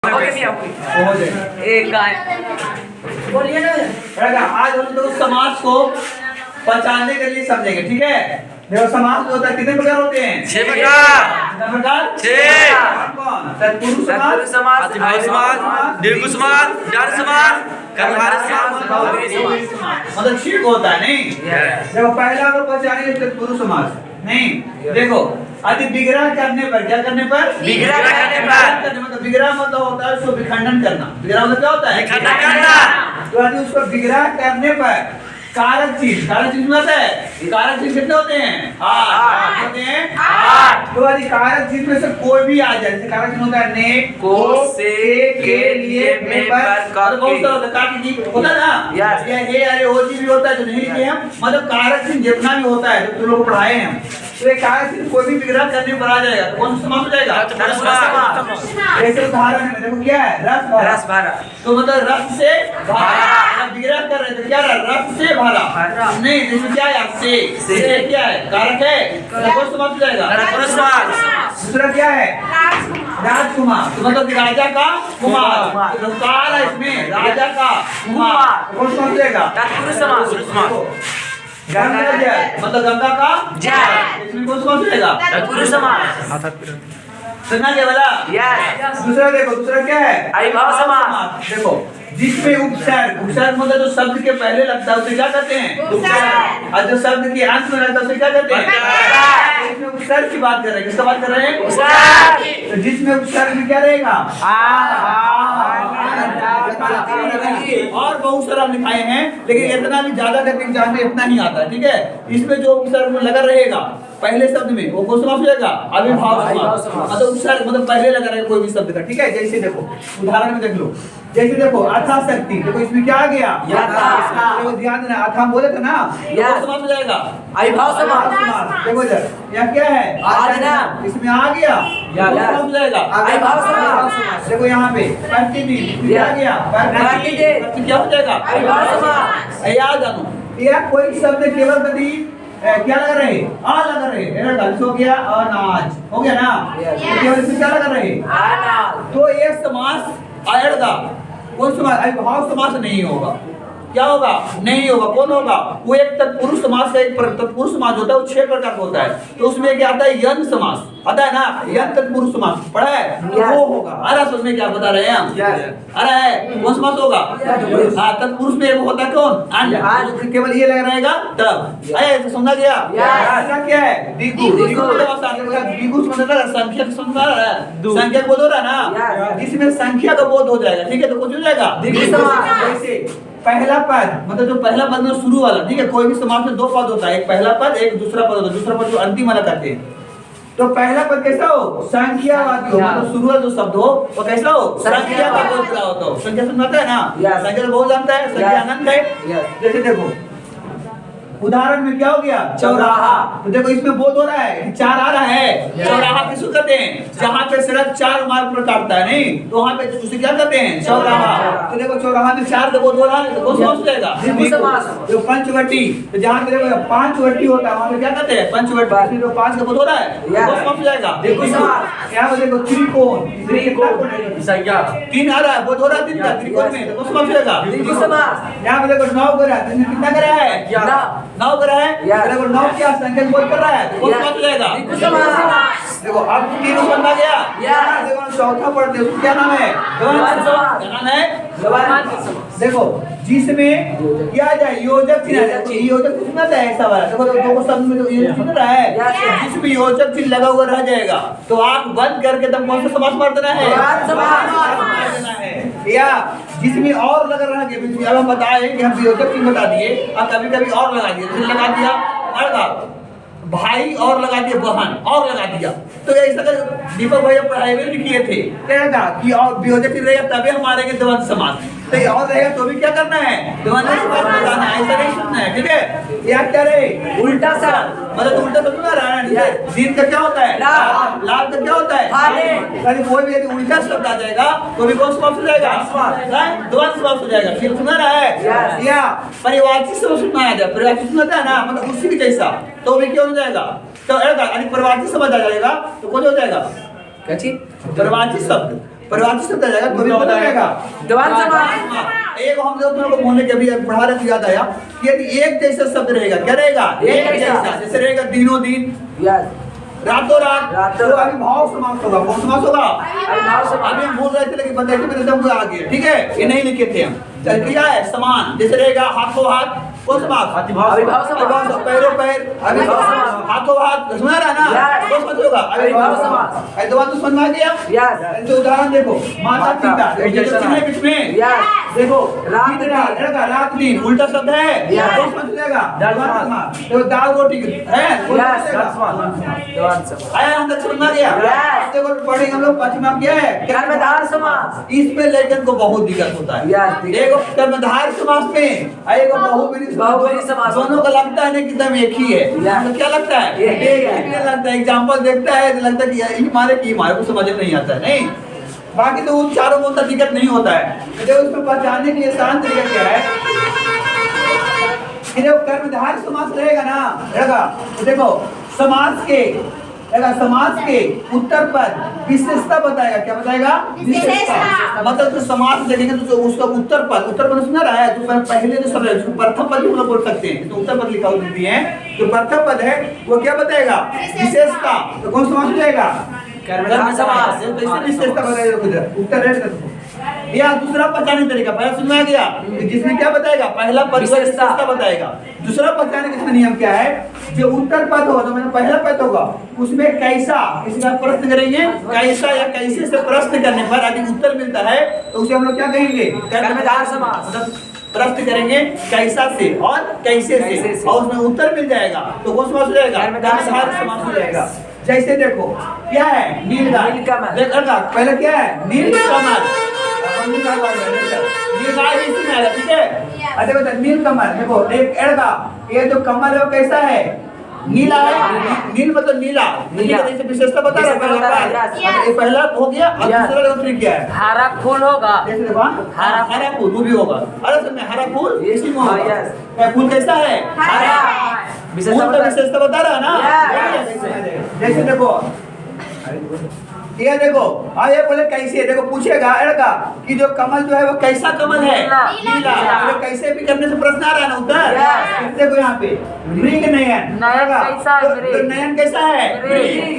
एक गाय बोलिए ना। आज हम लोग समाज को पहचानने के लिए समझेंगे, ठीक है। देखो समाज होता है, कितने प्रकार होते हैं? 6 प्रकार। कितने प्रकार? 6। कौन? तत्पुरुष समाज, अतिभाव समाज, दीर्घ समाज, जड़ समाज, कर्मधारय समाज। मतलब 6 होता है नहीं। देखो पहला अगर पहचानेंगे तत्पुरुष समाज नहीं। देखो यदि विग्रह करने पर, क्या करने पर? विग्रह करने पर। मतलब विग्रह मतलब होता है उसको विखंडन करना। विग्रह मतलब क्या होता है? विखंडन करना। तो यदि उसको विग्रह करने पर कारक चीज में आता है। कारक चीज कितने होते हैं? 8 होते हैं। 8। तो यदि कारक चीज में से कोई भी आ जाए, जैसे कारक चीज होता है ने, को, से, के लिए, में, पर, बहुत सारा होता है। कारक चीज होता है ना, या हे, अरे, ओ जी भी होता है, जो नहीं लिखे हम। मतलब कारक चीज जितना भी होता है जो तुम लोग को पढ़ाए हैं, तो ये कारक चीज कोई भी विग्रह करने पर आ जाएगा तो कौन सा समास हो जाएगा? जैसे उदाहरण में देखो क्या है? रस भरा। तो मतलब रस से भरा। विग्रह कर रहे थे, क्या रस से भरा नहीं, इसमें क्या है? से क्या है? कारक है, कौन समास हो जाएगा? दूसरा क्या है? राजकुमार। तो मतलब राजा का कुमार, तो कार है इसमें, राजा का कुमार, कौन समास हो जाएगा? गंगा जल, मतलब गंगा का जल, इसमें कौन समास हो जाएगा? तत्पुरुष समास। सुनना क्या बोला? दूसरा देखो, दूसरा क्या है? अविभाव समास। देखो जिसमें उपसर्ग मतलब जो शब्द के पहले लगता है उसे क्या कहते हैं? उपसर्ग। और जो शब्द के अंत में लगता है उसे क्या कहते हैं? इसमें उपसर्ग की बात कर रहे हैं। किसका बात कर रहे हैं? उपसर्ग। तो जिसमें उपसर्ग में क्या रहेगा? और बहुत सारा लिखाए हैं, लेकिन इतना भी ज्यादा करके एग्जाम में इतना ही आता है, ठीक है। इसमें जो उपसर्ग लगा रहेगा पहले शब्द में, वो कौन समास हो जाएगा? अविभाव समास। मतलब उपसर्ग मतलब पहले लगा रहेगा कोई भी शब्द का, ठीक है। जैसे देखो उदाहरण में देख लो, जैसे देखो अथाशक्ति, देखो इसमें क्या आ गया? देखो ध्यान देना, अथा बोले थे ना, कौन समास हो जाएगा? अविभाव समास। देखो इधर यहाँ क्या है? इसमें आ गया, कौन समास हो जाएगा? अविभाव समास। देखो यहाँ पे प्रतिदिन आ गया, क्या हो जाएगा? अविभाव समास। याद आनो, यह कोई शब्द केवल कभी क्या लगा रहे? आ लगा रहे। हो गया अनाज, हो गया ना। तो केवल इसमें क्या लगा रहे? अनाज। तो ये समास आयड़ का कौन समास? अविभाव समास नहीं होगा। क्या होगा? नहीं होगा। कौन होगा? वो एक तत्पुरुष समास का एक तत्पुरुष समास होता है, वो 6 प्रकार का होता है। तो उसमें क्या आता है? यन समास आता है ना, यन तत्पुरुष समास पढ़ा है, तो वो होगा। अरे उसमें क्या बता रहे हैं हम? अरे कौन समास होगा? हाँ, तत्पुरुष में वो होता है कौन? आज केवल ये लग रहेगा तब। अरे समझा गया? क्या है? दिगु संख्या संख्या बोध हो रहा है ना, जिसमें संख्या का बोध हो जाएगा, ठीक है। तो कुछ हो जाएगा जैसे पहला पद, मतलब जो पहला पद में शुरू वाला, ठीक है। कोई भी समास में 2 पद होता है, एक पहला पद, एक दूसरा पद होता है। दूसरा पद जो अंतिम वाला करते हैं। तो पहला पद कैसा हो? संख्यावादी हो, मतलब शुरू वाला जो शब्द हो वो कैसा हो? संख्या का बोध पूरा होता हो। संख्या सुनता है ना, संख्या तो बहुत जानता है, संख्या अनंत है। जैसे देखो उदाहरण में क्या हो गया? चौराहा। तो देखो इसमें बोध हो रहा है, 4 आ रहा है। चौराहा किसको कहते हैं? जहाँ पे सड़क 4 मार्ग पर काटता है नहीं, तो वहाँ पे उसे क्या कहते हैं? चौराहा। तो देखो चौराहा में 4 का बोध हो रहा है, तो कौन समास हो जाएगा? जो पंचवटी, तो जहाँ पे देखो 5 वटी होता है, वहाँ पे क्या कहते हैं? पंचवटी। तो 5 का बोध हो रहा है, कौन समास हो जाएगा? यहाँ पे देखो त्रिकोण, 3 आ रहा है, बोध हो रहा है 3 का, त्रिकोण में, तो कौन समास हो जाएगा? यहाँ पे देखो 9 कर रहा है, कितना कर रहा है? 9 कर रहा है। देखो 9 क्या संख्या बोध कर रहा है, तो कौन समास हो जाएगा? देखो अब 3 समझ आ गया। देखो चौथा पढ़ते हैं, क्या नाम है? नाम है। देखो जिसमें क्या जाए योजक चिन्ह, योजक चिन्ह आता है ऐसा वाला। देखो दो शब्द में तो ये चिन्ह रहा है, जिसमें योजक चिन्ह लगा हुआ रह जाएगा, तो आंख बंद करके तब कौन सा समास पढ़ देना है? या जिसमें और लगा रहा है, अब हम बताए कि हम योजक चिन्ह बता दिए, और कभी कभी और लगा दिए, लगा दिया अड़गा भाई और लगा दिया बहन और लगा दिया। तो ऐसा कर दीपक भैया पढ़ाई में भी किए थे, क्या था कि और वियोजक रहेगा तभी हमारे के द्वंद्व समास, तो और रहेगा तो भी क्या करना है? द्वंद्व समास बताना है, ऐसा नहीं सुनना है, ठीक है। या क्या रहे? उल्टा सा, मतलब उल्टा समझ आ रहा है। दिन का क्या होता है? लाभ का क्या होता है? यदि कोई भी यदि उल्टा शब्द आ जाएगा तो भी कौन समास हो जाएगा? द्वंद्व समास हो जाएगा। फिर सुना रहा है या परिवाची से सुनना आ जाए, परिवाची सुनता है ना, मतलब उसी के जैसा, तो भी क्या हो जाएगा? तो परिवाची समझ आ जाएगा, तो कौन हो जाएगा? क्या चीज? परिवाची शब्द परिवारवाची शब्द आ जाएगा, कोई भी बदल जाएगा। द्वंद्व समास। एक हम लोग को बोलने के अभी पढ़ा रहे थे, याद आया कि यदि एक जैसा शब्द रहेगा, क्या रहेगा? एक जैसा। जैसे रहेगा दिनों दिन, यस, रातों रात, रातों तो रात। अभिभाव समास होगा। कौन समास होगा? अभिभाव समास। अभी हम बोल रहे थे लेकिन बताइए मेरे दम आ गया, ठीक है, ये नहीं लिखे थे हम। चल क्या है? समान, जैसे रहेगा हाथों हाथ, कौन समास? अभिभाव समास। अभिभाव समास, पैरों पैर, अभिभाव समास, हाथों हाथ, सुना रहा ना? Yes. कौन समास होगा? अभिभाव समास। ऐसे बात तो समझ में आ गया? यस, तो उदाहरण देखो, माता पिता, एक ये जैसा जो है बीच में, यस, देखो रात दिन रात, लड़का रात दिन, उल्टा शब्द है, Yes. कौन समझ जाएगा? दाल समास। तो दाल रोटी है, कौन यस, समझ जाएगा? द्वंद्व समास। आया हम तक समझ में आ गया? Yes. देखो पढ़ेंगे हम लोग पांचवा क्या है? कर्मधारय समास। इसमें लेकिन को बहुत दिक्कत होता है। Yes. एगो कर्मधारय समास में, एगो बहुब्रीहि बहुब्रीहि समास। दोनों का लगता है ना कि एकदम एक ही है। Yes. तो क्या लगता है? एक ही है। एक ही लगता है। एग्जांपल देखता है तो लगता है कि ये मारे कि मारे, को समझ में नहीं आता है। नहीं, बाकी तो उन चारों में उतना दिक्कत नहीं होता है। देखो इसमें पहचानने के लिए आसान तरीका क्या है कि जब कर्मधारय समास रहेगा ना, रहेगा तो देखो समास के उत्तर पद विशेषता बताएगा। क्या बताएगा? विशेषता। मतलब जो समास देखेंगे तो उसका उत्तर पद सुना रहा है, जो पहले जो शब्द है उसको प्रथम पद भी हम लोग बोल सकते हैं। तो उत्तर पद लिखा हुआ दिए हैं, जो प्रथम पद है वो क्या बताएगा? विशेषता। तो कौन समास हो जाएगा? कर्मधारय समास। तो इसमें विशेषता बताएगा, उत्तर है। या दूसरा पहचानने तरीका, पहला समझ में आ गया कि जिसमें क्या बताएगा? पहला पद विशेषता बताएगा। दूसरा पहचानने का इसमें नियम क्या है? जो उत्तर पद होगा, तो मतलब पहला पद होगा, उसमें कैसा, इसका प्रश्न करेंगे, कैसा या कैसे से प्रश्न करने पर यदि उत्तर मिलता है तो उसे हम लोग क्या कहेंगे? कर्मधारय समास। मतलब प्रश्न करेंगे कैसा से और कैसे से, और उसमें उत्तर मिल जाएगा तो कौन समास हो जाएगा? कर्मधारय समास हो जाएगा। जैसे देखो क्या है? नीलकमल। देखा पहले क्या है? नीलकमल। नीलगाय भी इसमें आएगा, ठीक है? अच्छा बता, नीलकमल देखो, एक एड़का, ये जो कमल है वो कैसा है? नीला है। नील मतलब नीला। नीला जैसे विशेषता बता रहा है पहला बार। ये पहला हो गया और दूसरा ट्रिक क्या है? हरा फूल होगा। जैसे देखो हरा फूल, वो भी होगा। अरे सुन, हरा फूल इसी में होगा। ये फूल कैसा है? हरा। फूल का विशेषता बता रहा है ना? जैसे देखो ये देखो, ये बोले कैसे, देखो पूछेगा लड़का कि जो कमल जो है वो कैसा कमल है? नीला। तो कैसे भी करने से प्रश्न आ रहा है ना उत्तर। देखो यहाँ पे मृग नयन, तो नयन कैसा है?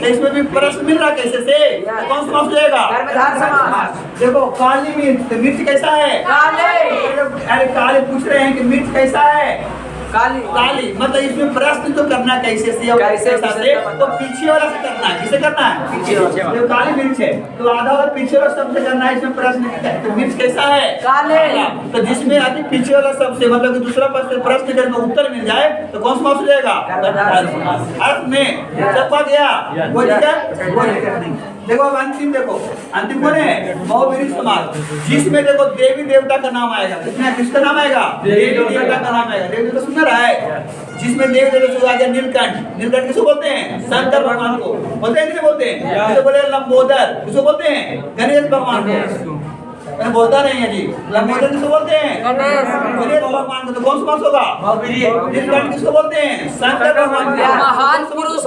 तो इसमें भी प्रश्न मिल रहा कैसे से? तो कौन समास हो जाएगा? कर्मधारय समास। देखो काली मिर्च, तो मिर्च कैसा है? अरे काले पूछ रहे हैं कि मिर्च कैसा है? काली। मतलब इसमें प्रश्न तो करना कैसे से और कैसे से, तो पीछे वाला से करना है। किसे करना है? पीछे वाला। जो काली मिर्च है तो आधा वाला पीछे वाला शब्द से करना है। इसमें प्रश्न तो मिर्च कैसा है? काले। तो जिसमें आदि पीछे वाला शब्द से मतलब कि दूसरा पद से प्रश्न करके उत्तर मिल जाए तो कौन समास हो जाएगा? अर्थ में चपा गया वो दिक्कत नहीं। देखो अब अंतिम कौन है? बहुब्रीहि समास, जिसमें देखो देवी देवता का नाम आएगा। किसका नाम आएगा? देवी देवता का नाम आएगा। देवी देवता सुन रहा है? जिसमें देवी देवता से आ गया नीलकंठ। नीलकंठ किसको बोलते हैं? शंकर भगवान को बोलते हैं। किसे बोलते हैं? किसे बोले? लंबोदर। किसको बोलते हैं? गणेश भगवान को। मैं बोलता नहीं है जी। लंबोदर किसको बोलते हैं? गणेश भगवान को। तो कौन समास होगा? नीलकंठ किसको बोलते हैं? शंकर भगवान को। महान पुरुष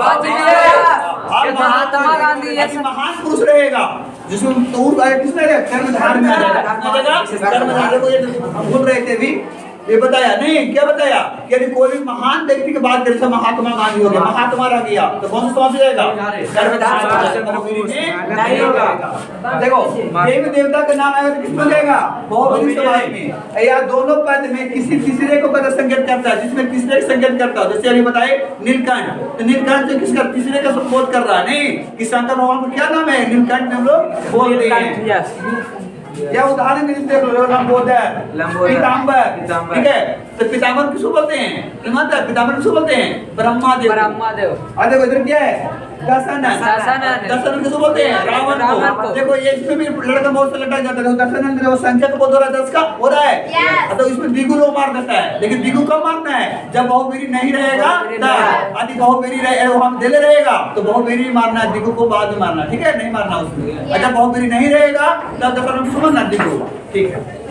महात्मा गांधी ऐसे महान पुरुष रहेगा जिसमें किसमें रहेगा? कर्मधारय में आ जाएगा। कर्मधारय को ये भूल रहे थे भी, ये बताया नहीं, क्या बताया? यदि कोई भी महान व्यक्ति की बात करें, महात्मा गांधी हो गया, महात्मा रह गया, तो कौन सा समास हो जाएगा? नहीं होगा। देखो देवी देवता का नाम आएगा तो किसमें हो जाएगा? बहुब्रीहि समास में। या दोनों पद में किसी तीसरे को पद संकेत करता है, जिसमें तीसरे का संकेत करता है। जैसे अभी बताए नीलकंठ, तो नीलकंठ से किसका? तीसरे का संबोध कर रहा है। नहीं कि शंकर भगवान को क्या नाम है? नीलकंठ में हम लोग बोलते हैं। या उदाहरण के लिए देख लो, लंबोदर, पीताम्बर, ठीक है? तो पीताम्बर किसको बोलते हैं? पीताम्बर किसको बोलते हैं? ब्रह्मादेव। और देखो इधर क्या है? दशरथ किसको बोलते हैं? रावण को। देखो ये इसमें भी लड़का बहुत से लटा जाता है। दशरथ जो संख्या को बोल रहा है 10 का हो रहा है, तो इसमें द्विगु लोग मार देता है। लेकिन द्विगु कब मारना है? जब बहुब्रीहि नहीं रहेगा तब। यदि बहुब्रीहि हम दिले रहेगा तो बहुब्रीहि मारना है, द्विगु को बाद में मारना, ठीक है? नहीं मारना उसमें। अगर बहुब्रीहि नहीं रहेगा तब दशरथ किसको मारना? द्विगु, ठीक है।